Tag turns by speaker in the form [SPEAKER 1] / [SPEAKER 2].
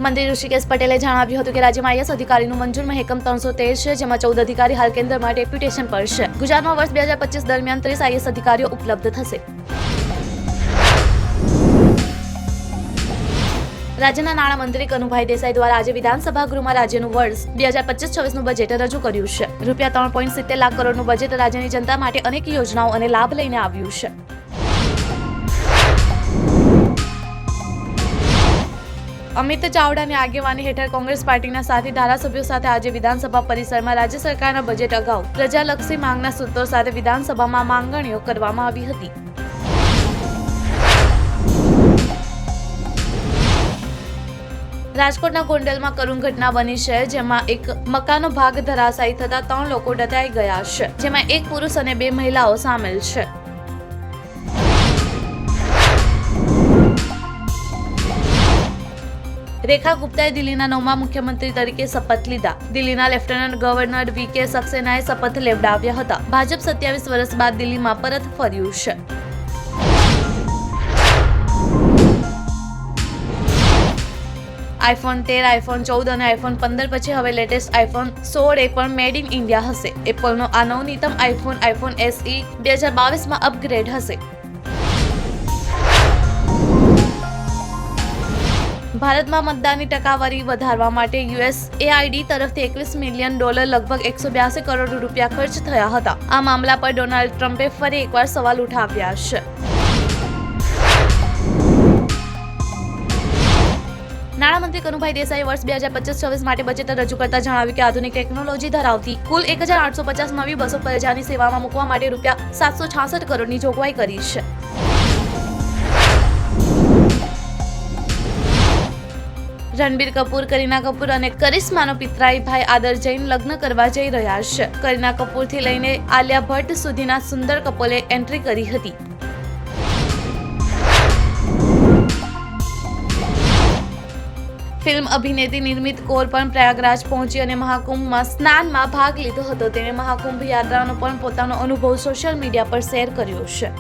[SPEAKER 1] મંત્રી ઋષિકેશ પટેલે જણાવ્યું હતું કે રાજ્યમાં આઈએસ અધિકારીનું મંજૂર મહેકમ 313 છે, જેમાં 14 અધિકારી હાલ કેન્દ્રમાં ડેપ્યુટેશન પર છે. ગુજરાતમાં વર્ષ 2025 દરમિયાન 30 આઈએસ અધિકારીઓ ઉપલબ્ધ થશે. રાજ્યના નાણામંત્રી કનુભાઈ દેસાઈ દ્વારા આજે વિધાનસભા ગૃહમાં રાજ્યનું વર્ષ 2025-26નું બજેટ રજૂ કર્યું છે. ₹3.70 લાખ કરોડનું બજેટ રાજ્યની જનતા માટે અનેક યોજનાઓ અને લાભ લઈને આવ્યું છે. અમિત ચાવડાની આગેવાની હેઠળ કોંગ્રેસ પાર્ટીના સાથી ધારાસભ્યો સાથે આજે વિધાનસભા પરિસરમાં રાજ્ય સરકારના બજેટ અગાઉ પ્રજાલક્ષી માંગના સૂત્રો સાથે વિધાનસભામાં માંગણીઓ કરવામાં આવી હતી. રાજકોટના ગોંડલમાં કરુણ ઘટના બની છે, જેમાં એક મકાનનો ભાગ ધરાશાયી થતા 3 લોકો દટાઈ ગયા છે, જેમાં એક પુરુષ અને 2 મહિલાઓ સામેલ છે. રેખા ગુપ્તાએ દિલ્હીના 9મા મુખ્યમંત્રી તરીકે શપથ લીધા. દિલ્હીના લેફ્ટનન્ટ ગવર્નર વી.કે. સક્સેનાએ શપથ લેવડાવ્યા હતા. ભાજપ 27 વર્ષ બાદ દિલ્હીમાં પરત ફર્યું છે. આઈફોન 13, આઈફોન 14 અને આઈફોન 15 પછી હવે લેટેસ્ટ આઈફોન 16 પણ મેડ ઇન ઇન્ડિયા હશે. એપલનો આ નવનીતમ આઈફોન SE 2022માં અપગ્રેડ હશે. ભારતમાં મતદાનની ટકાવારી વધારવા માટે USAID તરફથી $21 મિલિયન લગભગ 182 કરોડ રૂપિયા ખર્ચ થયા હતા. આ મામલા પર ડોનાલ્ડ ટ્રમ્પે ફરી એકવાર સવાલ ઉઠાવ્યા છે. નાણામંત્રી કનુભાઈ દેસાઈએ વર્ષ 2025-26 માટે બજેટ રજૂ કરતા જણાવ્યું કે આધુનિક ટેકનોલોજી ધરાવતી કુલ 1850 નવી બસો પ્રજાની સેવામાં મૂકવા માટે ₹766 કરોડની જોગવાઈ કરી છે. રણબીર કપૂર, કરીના કપૂર અને કરિશ્માનો પિતરાઈ ભાઈ આદર જૈન લગ્ન કરવા જઈ રહ્યા છે. કરીના કપૂરથી લઈને આલિયા ભટ્ટ સુધીના સુંદર કપલે એન્ટ્રી કરી હતી. ફિલ્મ અભિનેત્રી નિર્મિત કૌર પણ પ્રયાગરાજ પહોંચી અને મહાકુંભમાં સ્નાનમાં ભાગ લીધો હતો. તેણે મહાકુંભ યાત્રાનો પણ પોતાનો અનુભવ સોશિયલ મીડિયા પર શેર કર્યો છે.